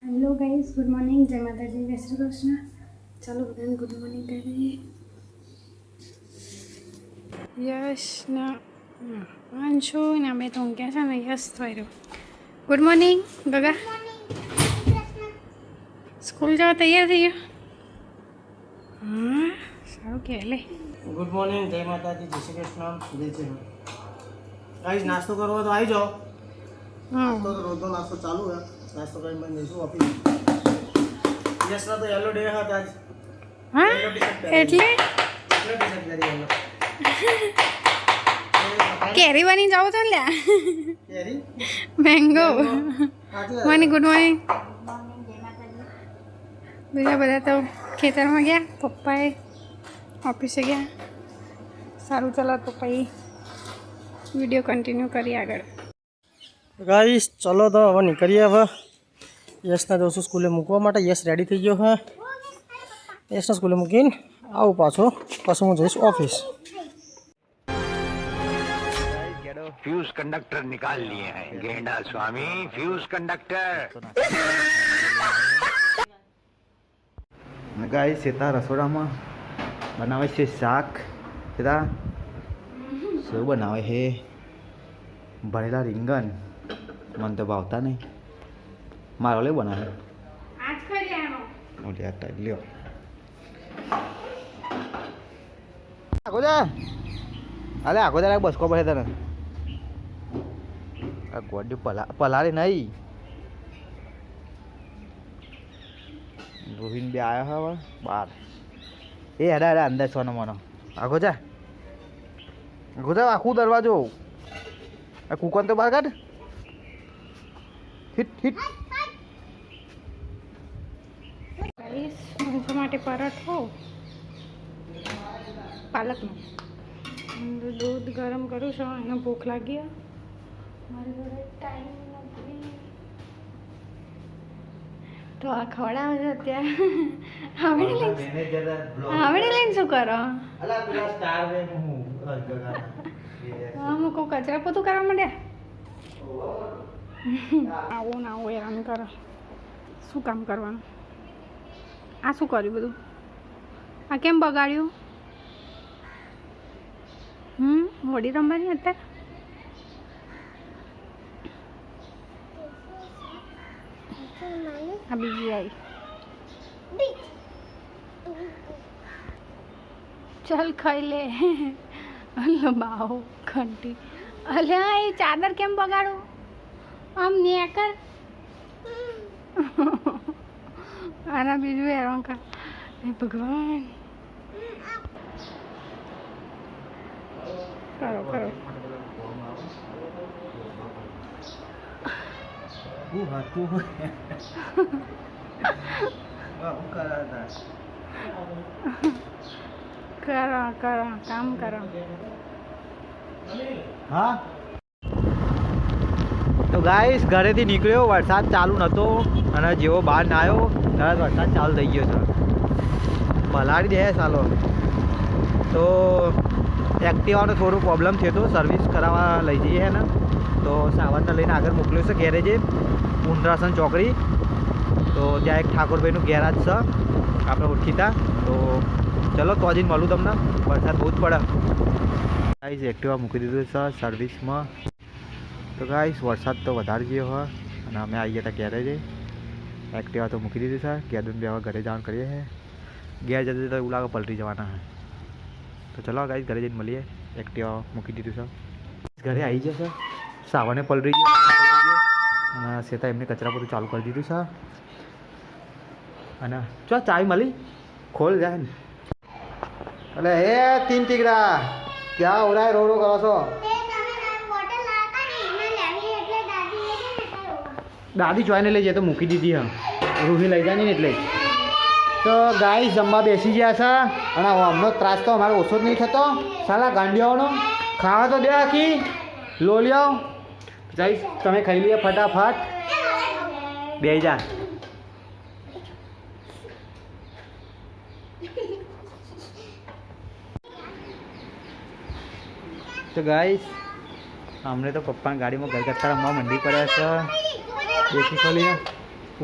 Hello guys, good morning, जय माता दी, जय श्री कृष्ण। चलो बधाने गुड मॉर्निंग करिए। यश ना अंशु ना मैं तो क्या છે ને યશ થયો. Good morning ગગા. સ્કૂલ જવા તૈયાર થઈ ગયો? હા, સારું કે લે. ગુડ મોર્નિંગ, જય માતાજી, જય શ્રી કૃષ્ણ, જય શ્રી ગાઈસ. નાસ્તો કરવો તો આવી જાઓ. નાસ્તો તો રોજનો નાસ્તો ચાલુ છે. નાસ્તો કરીને બંધ જઈશું ઓફિસ. યસના તો યલો ડે હતા આજ. હા એટલે કેરી બની જાવ તો લ્યા. કેરી મેંગો. Morning, good morning. બીજા બધા તો ખેતરમાં ગયા, પપ્પાએ ઓફિસે ગયા. સારું, ચાલો તો પછી વિડીયો કન્ટિન્યુ કરીએ આગળ. ગાઈસ ચલો તો હવે નીકળીએ. હવે યશના જઈશું સ્કૂલે મૂકવા માટે. યશ રેડી થઈ ગયો હા. યશના સ્કૂલે મૂકીને આવું પાછો, પછી હું જઈશ ઓફિસ. फ्यूज कंडक्टर निकाल लिए हैं गेंडा स्वामी. फ्यूज कंडक्टर ગાય સીતા રસોડામાં બનાવે છે શાક. સીતા શું બનાવે છે? ભરેલા રીંગણ. મને તો ભાવતા નહીં. મારો લે બનાવે લ્યો. આખો જા અલે આખો જા બસકો પડે તને. આ ગોડી પલાળી નહીં. રોહિન બે આવ્યા હવે બાર. એ હેડા હેડા અંદર સોનો મોનો. આખો જા આખું દરવાજો. આ કુકન તો બહાર કાઢ. Hit hit. અંશુ માટે પરાઠો પાલકનો. દૂધ ગરમ કરું છું, એને ભૂખ લાગી. મારી જોડે ટાઈમ નથી તો આ ખવડાવે છે અત્યારે. આવડે લઈને શું કરો? હા, હું કહું કચરા પોતું કરવા માંડ્યા. આવું ના આવું હેરાન કરો. શું કામ કરવાનું? આ શું કર્યું બધું? આ કેમ બગાડ્યું? હોડી રમવાની અત્યારે? આ બીજી આવી. ચાલ ખાઈ લે. અલ્લા બાહો ઘંટી. અલ્યા એ ચાદર કેમ બગાડો? આમ ને કર. આના બીજું હેરાન કર. ભગવાન કરો કરો. કરો કરો કામ કરો. હા તો ગાઈસ ઘરેથી નીકળ્યો, વરસાદ ચાલુ નહોતો અને જેવો બહાર ના આવ્યો તરત વરસાદ ચાલુ થઈ ગયો છે. પલાળી દે ચાલો. તો એક્ટિવાનો થોડો પ્રોબ્લેમ થયો હતો, સર્વિસ કરાવવા લઈ જઈએ ને તો સાવરને લઈને આગળ મોકલ્યો છે ગેરેજે, પુંડરાસન ચોકડી. તો ત્યાં એક ઠાકોરભાઈનું ગેરાજ છે આપણે ઓળખીતા. તો ચલો તો હજી મળું તમને. વરસાદ બહુ જ પડે. ગાઈસ એક્ટિવા મૂકી દીધું છે સર્વિસમાં. તો ગાઈસ વરસાદ તો વધારે ગયો હોય અને અમે આવી ગયા હતા ગેરેજે. એક્ટિવા તો મૂકી દીધી છે. ગેરદુન બે હવે ઘરે જવાનું કરીએ છીએ. ઘેર જતે તો એવું લાગે પલટી જવાના છે. તો ચલો ગાઈસ ઘરે જઈને મળીએ. એક્ટિવા મૂકી દીધું છે. ઘરે આવી જશે. સાવરને પલટી ગયો અને સેતા એમને કચરા બધું ચાલુ કરી દીધું છે. અને ચો ચાવી મળી ખોલ જાય ને. એટલે હે તીન ટીકડા ક્યાં ઓરાય રો રો કરો છો? દાદી જોઈને લઈ જાય તો મૂકી દીધી હા. રૂહી લઈ જાય ને એટલે. તો ગાય જમવા બેસી ગયા છે અને અમનો ત્રાસ તો અમારો ઓછો જ નહીં થતો. સાલા ગાંડિયાઓનો ખાવા તો દે આખી લોલિયાઓ. જઈશ તમે ખાઈ લઈએ ફટાફટ. બે જા. તો ગાઈસ અમને તો પપ્પાની ગાડીમાં ગલગથ્થા રમવા મંડી પડ્યા છે. દેખી ખોલી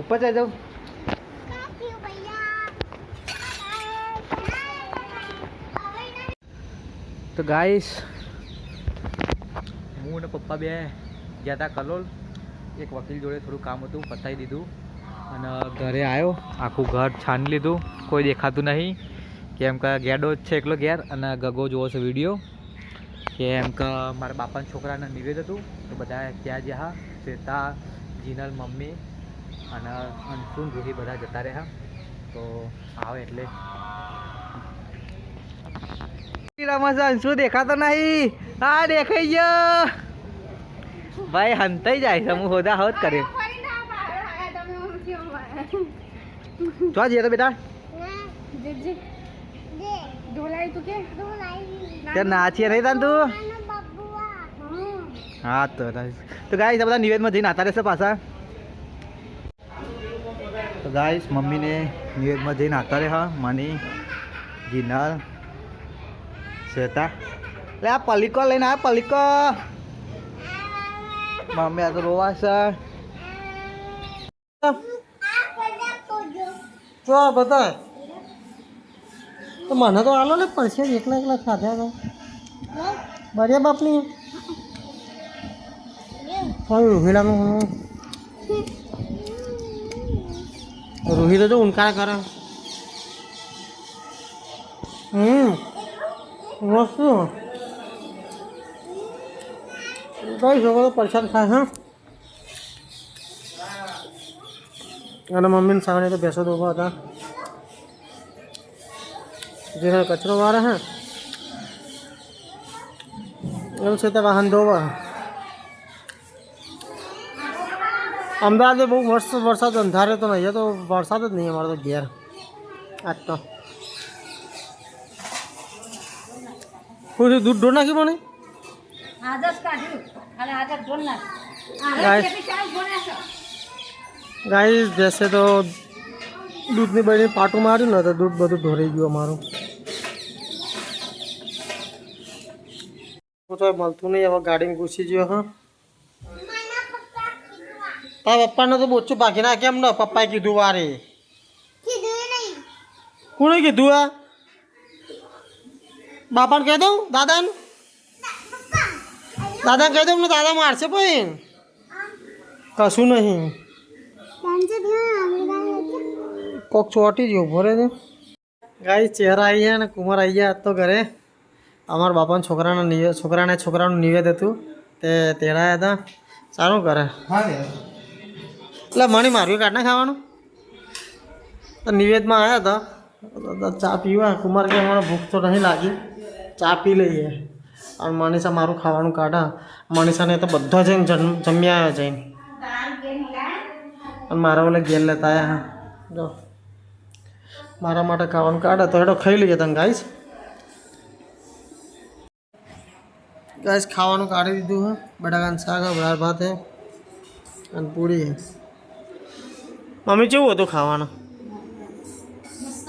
ઉપર જઈ જાઉં. તો ગાઈસ હું અને પપ્પા બે ગયા હતા કલોલ. એક વકીલ જોડે થોડું કામ હતું, પતાવી દીધું અને ઘરે આવ્યો. આખું ઘર છાણી લીધું, કોઈ દેખાતું નહીં. કેમ કે ગેડો જ છે એકલો ઘેર અને ગગો જોવો છે વિડીયો. કેમ કે મારા બાપાના છોકરાને નિવેદ હતું તો બધા ત્યાં જ્યાં શ્વેતા, જીનલ, મમ્મી અને અંશુન, રૂહી બધા જતા રહ્યા. તો આવે એટલે રમસ અંશુ દેખાતો નહીં. હા દેખાઈ ગયો ભાઈ, હંતાઈ જાય છે. હું હોદા હોદ કરે. ચો જઈએ તો બેટા ત્યાં નાચીએ નહીં તાન તું. હા તો ગાઈસ બધા નિવેદમાં જઈને આતા રહેશે પાછા. તો ગાઈસ મમ્મીને નિવેદમાં જઈને આતા રહે. હા મની, જીનલ, શ્વેતા. લે આ પલિકો લઈને આ પલિકો. મમ્મી આ તો રોવા છે. તો બતા તો મને તો આલો ને પડશે એકલા એકલા ખાધા તો બઢિયા બાપની રૂહીલાનું રૂહી તો જો ઉનકાર કરે. મસ્ત કઈ છોકરો પ્રસાદ ખાય. હા અને મમ્મીને સામે તો ભેંસો ઉભા હતા. જેને કચરો વાળે હે એવું છે તે વાહન ધોવા. અમદાવાદે બહુ મસ્ત વરસાદ અંધારે તો નહીં, તો વરસાદ જ નહીં અમારે તો ઘેર આજ તો. કોઈ દૂધ ઢોર નાખી મને ગાય જશે તો દૂધની બની પાટું માર્યું ને તો દૂધ બધું ઢોરાઈ ગયું અમારું. તો મળતું નહીં, હવે ગાડીમાં ઘૂસી ગયો. હા તારા પપ્પાને તો બોચું ભાગી ના કેમ ને પપ્પાએ કીધું વારે. કોણે કીધું? આ બાપાને કહી દઉં? દાદાને કહી દઉં ને દાદા મારશે ભાઈ. કશું નહીં, કોક ચોટી ગયો ઉભો રહે છે. ગાય ચહેરા આવી ગયા ને કુમાર આવી ગયા તો ઘરે. અમારા બાપાના છોકરાનું નિવેદ હતું તે તેડાયા હતા. સારું કરે એટલે મણી મારવી કાઢને ખાવાનું. તો નિવેદમાં આવ્યા હતા ચા પીવા. કુમાર કે મને ભૂખ તો નહીં લાગી, ચા પી લઈએ. અને મનીષા મારું ખાવાનું કાઢા. મનીષાને તો બધા જઈને જમ્યા આવ્યા જઈને. અને મારા ઓલે ઘેર લેતા આવ્યા. જો મારા માટે ખાવાનું કાઢે તો એડો ખાઈ લઈએ તમે ગાઈસ. ખાવાનું કાઢી દીધું હે. બટાકાનું શાક, દાળ ભાત હે અને પૂરી હે. મમ્મી કેવું હતું ખાવાનું?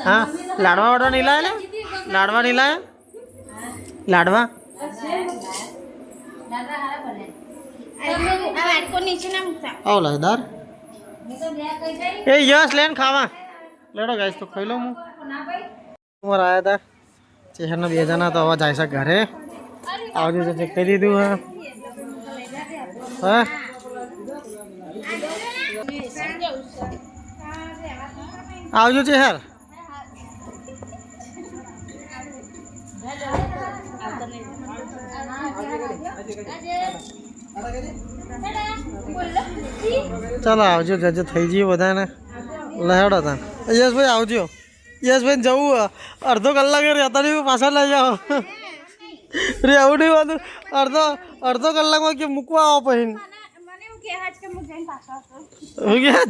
હા લાડવા વાડવા નહીં લાયા? લાડવા નહીં લાયા? લાડવા આવ લાયદાર એ યસ લેન ખાવા લેડો ગાઈસ. તો ખાઈ લઉં હું. ઉમર આવ્યા હતા ચહેરના 2 જણા તો હવે જાય છે ઘરે. આવજો તો ચેક કરી દીધું. હા આવજો ચહેર. ચાલો આવજો જજો થઈ જઈએ બધાને. લહેડો તા યશભાઈ આવજો. યશભાઈ જવું અડધો કલાકે રહેતા નહીં પાછા લઈ જાઓ. રહેવું નહીં વાંધું. અડધો કલાકમાં કે મૂકવા આવો પછી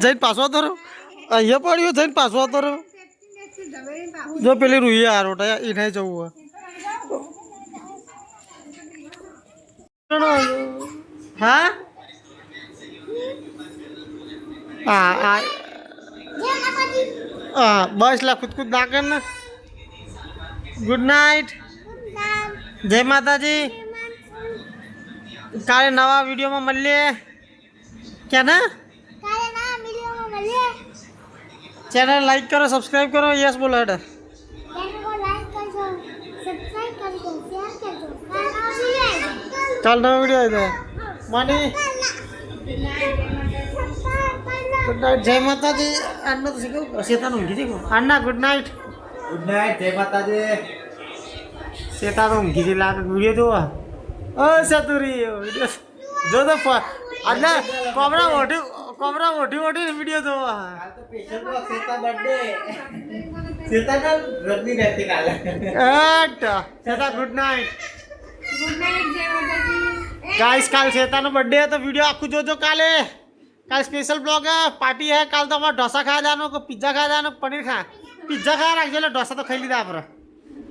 જઈને પાછો હતો રહ્યો. અહીંયા પડ્યું જઈને પાછો હતો રહ્યો. જો પેલી રૂહી આ રોટા એને જવું હા. હા બસ લા ખુદ ના કર ને. ગુડ નાઇટ, જય માતાજી. કાલે નવા વિડીયોમાં મળીએ. ક્યાં ના ચેનલ લાઈક કરો સબસ્ક્રાઇબ કરો યસ બોલો હેડર કાલ નવો વિડીયો આવ્યો માની ગુડ નાઇટ જય માતાજી આનો તો શીખવું શેતાન ઊંઘી જઈ આના ગુડ નાઇટ જય માતાજી શેતાન ઊંઘી જઈ લાગે વિડીયો જોવા ઓ સતુરી વિડીયો જો તો આના કોમરા મોટી વિડીયો જોવા શેતા ગુડ નાઇટ गाइस काल श्वेता बर्थडे है तो वीडियो आपको जो काले काल स्पेशल ब्लॉग है पार्टी है काल तो हमारा डोसा खा जानो को पिज्जा खा जानो पनीर खा पिज्जा खा रख जो डोसा तो खाई लीधा आप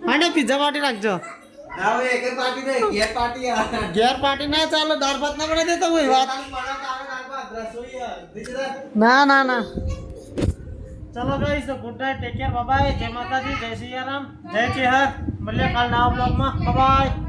हाँ नहीं पिज्जा पार्टी रख जो घेर पार्टी ना चलो दाल भात ना बना देता वही बात ना चलो गाइस तो good night take care bye bye जय माता दी जय सिया राम जय चेहर मिलिए काल नवा ब्लॉग में बाय बाय